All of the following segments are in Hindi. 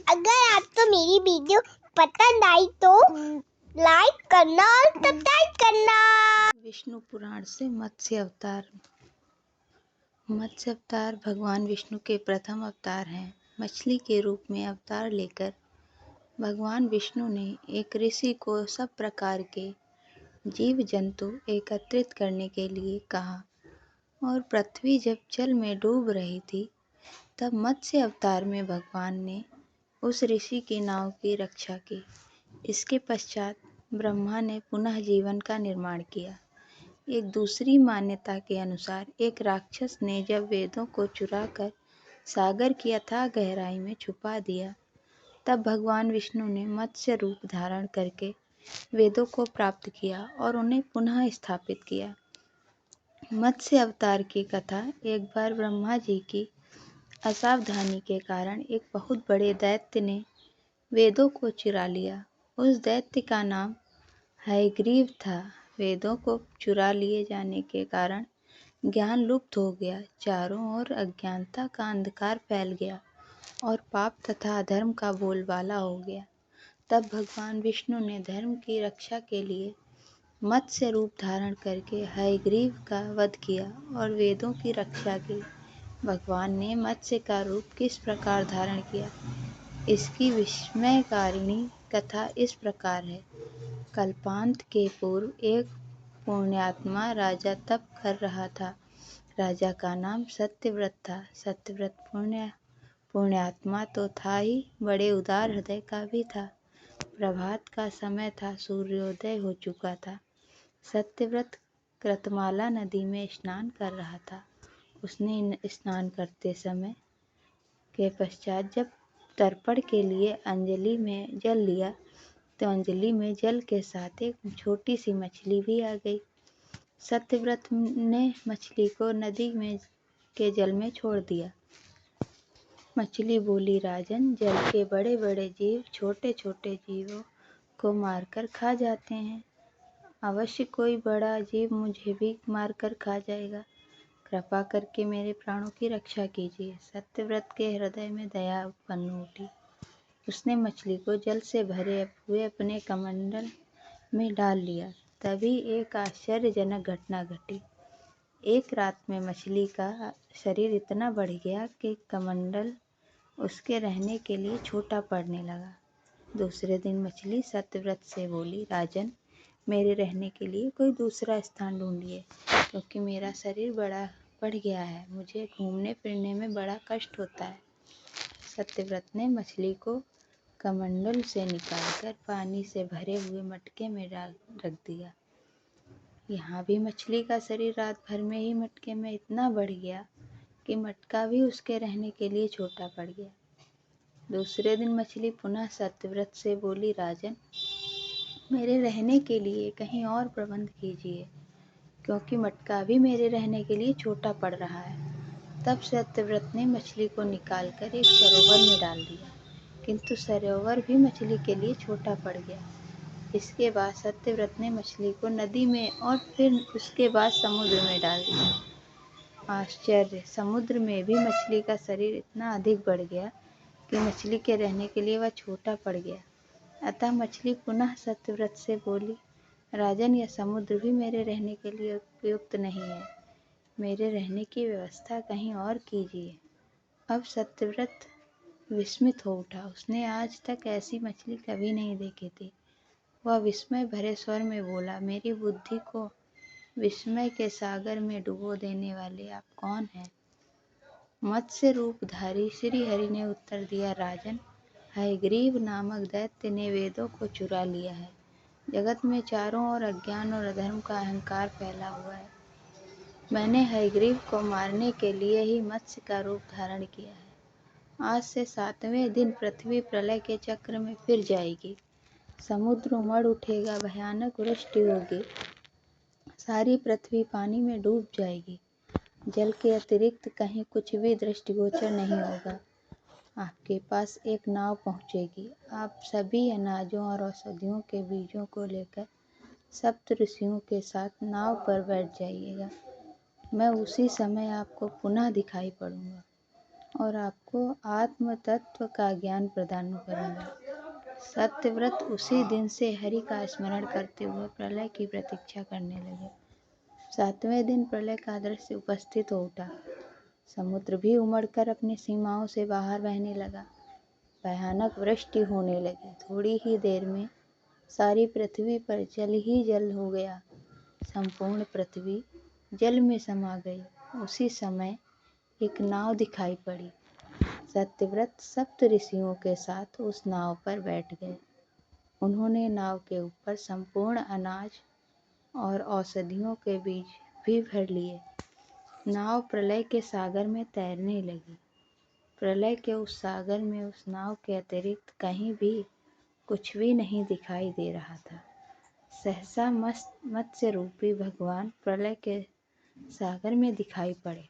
अगर आपको मेरी वीडियो पसंद आई तो लाइक करना और सब्सक्राइब करना। विष्णु पुराण से मत्स्य अवतार। मत्स्य अवतार भगवान विष्णु के प्रथम अवतार हैं। मछली के रूप में अवतार लेकर भगवान विष्णु ने एक ऋषि को सब प्रकार के जीव जंतु एकत्रित करने के लिए कहा और पृथ्वी जब जल में डूब रही थी तब मत्स्य अवतार में भगवान ने उस ऋषि की नाव की रक्षा की। इसके पश्चात ब्रह्मा ने पुनः जीवन का निर्माण किया। एक दूसरी मान्यता के अनुसार एक राक्षस ने जब वेदों को चुराकर सागर की अथाह गहराई में छुपा दिया तब भगवान विष्णु ने मत्स्य रूप धारण करके वेदों को प्राप्त किया और उन्हें पुनः स्थापित किया। मत्स्य अवतार की कथा। एक बार ब्रह्मा जी की असावधानी के कारण एक बहुत बड़े दैत्य ने वेदों को चुरा लिया। उस दैत्य का नाम हयग्रीव था। वेदों को चुरा लिए जाने के कारण ज्ञान लुप्त हो गया। चारों ओर अज्ञानता का अंधकार फैल गया और पाप तथा अधर्म का बोलबाला हो गया। तब भगवान विष्णु ने धर्म की रक्षा के लिए मत्स्य रूप धारण करके हयग्रीव का वध किया और वेदों की रक्षा की। भगवान ने मत्स्य का रूप किस प्रकार धारण किया, इसकी विस्मयकारिणी कथा इस प्रकार है। कल्पांत के पूर्व एक पुण्यात्मा राजा तप कर रहा था। राजा का नाम सत्यव्रत था। सत्यव्रत पुण्यात्मा तो था ही, बड़े उदार हृदय का भी था। प्रभात का समय था, सूर्योदय हो चुका था। सत्यव्रत कृतमाला नदी में स्नान कर रहा था। उसने स्नान करते समय के पश्चात जब तर्पण के लिए अंजलि में जल लिया तो अंजलि में जल के साथ एक छोटी सी मछली भी आ गई। सत्यव्रत ने मछली को नदी में के जल में छोड़ दिया। मछली बोली, राजन, जल के बड़े बड़े जीव छोटे छोटे जीवों को मारकर खा जाते हैं। अवश्य कोई बड़ा जीव मुझे भी मारकर खा जाएगा। कृपा करके मेरे प्राणों की रक्षा कीजिए। सत्यव्रत के हृदय में दया उत्पन्न उठी। उसने मछली को जल से भरे हुए अपने कमंडल में डाल लिया। तभी एक आश्चर्यजनक घटना घटी। एक रात में मछली का शरीर इतना बढ़ गया कि कमंडल उसके रहने के लिए छोटा पड़ने लगा। दूसरे दिन मछली सत्यव्रत से बोली, राजन, मेरे रहने के लिए कोई दूसरा स्थान ढूंढिए, क्योंकि मेरा शरीर बड़ा बढ़ गया है। मुझे घूमने फिरने में बड़ा कष्ट होता है। सत्यव्रत ने मछली को कमंडल से निकालकर पानी से भरे हुए मटके में रख दिया। यहाँ भी मछली का शरीर रात भर में ही मटके में इतना बढ़ गया कि मटका भी उसके रहने के लिए छोटा पड़ गया। दूसरे दिन मछली पुनः सत्यव्रत से बोली, राजन, मेरे रहने के लिए कहीं और प्रबंध कीजिए, क्योंकि मटका भी मेरे रहने के लिए छोटा पड़ रहा है। तब सत्यव्रत ने मछली को निकालकर एक सरोवर में डाल दिया, किंतु सरोवर भी मछली के लिए छोटा पड़ गया। इसके बाद सत्यव्रत ने मछली को नदी में और फिर उसके बाद समुद्र में डाल दिया। आश्चर्य! समुद्र में भी मछली का शरीर इतना अधिक बढ़ गया कि मछली के रहने के लिए वह छोटा पड़ गया। अतः मछली पुनः सत्यव्रत से बोली, राजन, यह समुद्र भी मेरे रहने के लिए उपयुक्त नहीं है। मेरे रहने की व्यवस्था कहीं और कीजिए। अब सत्यव्रत विस्मित हो उठा। उसने आज तक ऐसी मछली कभी नहीं देखी थी। वह विस्मय भरे स्वर में बोला, मेरी बुद्धि को विस्मय के सागर में डुबो देने वाले आप कौन हैं? मत्स्य रूपधारी श्री हरि ने उत्तर दिया, राजन, हयग्रीव नामक दैत्य ने वेदों को चुरा लिया है। जगत में चारों ओर अज्ञान और अधर्म का अहंकार फैला हुआ है। मैंने हयग्रीव को मारने के लिए ही मत्स्य का रूप धारण किया है। आज से 7वें दिन पृथ्वी प्रलय के चक्र में फिर जाएगी। समुद्र उमड़ उठेगा, भयानक वृष्टि होगी, सारी पृथ्वी पानी में डूब जाएगी। जल के अतिरिक्त कहीं कुछ भी दृष्टिगोचर नहीं होगा। आपके पास एक नाव पहुंचेगी। आप सभी अनाजों और औषधियों के बीजों को लेकर सप्त ऋषियों के साथ नाव पर बैठ जाइएगा। मैं उसी समय आपको पुनः दिखाई पड़ूंगा और आपको आत्म तत्व का ज्ञान प्रदान करूँगा। सत्यव्रत उसी दिन से हरि का स्मरण करते हुए प्रलय की प्रतीक्षा करने लगे। 7वें दिन प्रलय का दृश्य उपस्थित हो उठा। समुद्र भी उमड़कर अपनी सीमाओं से बाहर बहने लगा। भयानक वृष्टि होने लगी। थोड़ी ही देर में सारी पृथ्वी पर जल ही जल हो गया। संपूर्ण पृथ्वी जल में समा गई। उसी समय एक नाव दिखाई पड़ी। सत्यव्रत सप्त ऋषियों के साथ उस नाव पर बैठ गए। उन्होंने नाव के ऊपर संपूर्ण अनाज और औषधियों के बीज भी भर लिए। नाव प्रलय के सागर में तैरने लगी। प्रलय के उस सागर में उस नाव के अतिरिक्त कहीं भी कुछ भी नहीं दिखाई दे रहा था। सहसा मत्स्य रूपी भगवान प्रलय के सागर में दिखाई पड़े।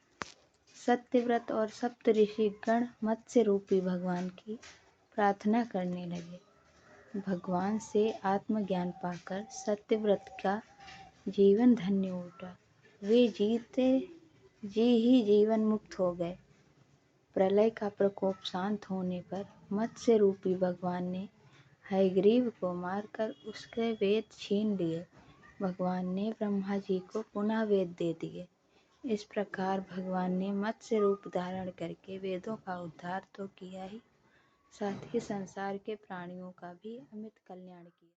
सत्यव्रत और सप्त ऋषि गण मत्स्य रूपी भगवान की प्रार्थना करने लगे। भगवान से आत्मज्ञान पाकर सत्यव्रत का जीवन धन्य हो उठा। वे जीते जी ही जीवन मुक्त हो गए। प्रलय का प्रकोप शांत होने पर मत्स्य रूपी भगवान ने हयग्रीव को मारकर उसके वेद छीन लिए। भगवान ने ब्रह्मा जी को पुनः वेद दे दिए। इस प्रकार भगवान ने मत्स्य रूप धारण करके वेदों का उद्धार तो किया ही, साथ ही संसार के प्राणियों का भी अमित कल्याण किया।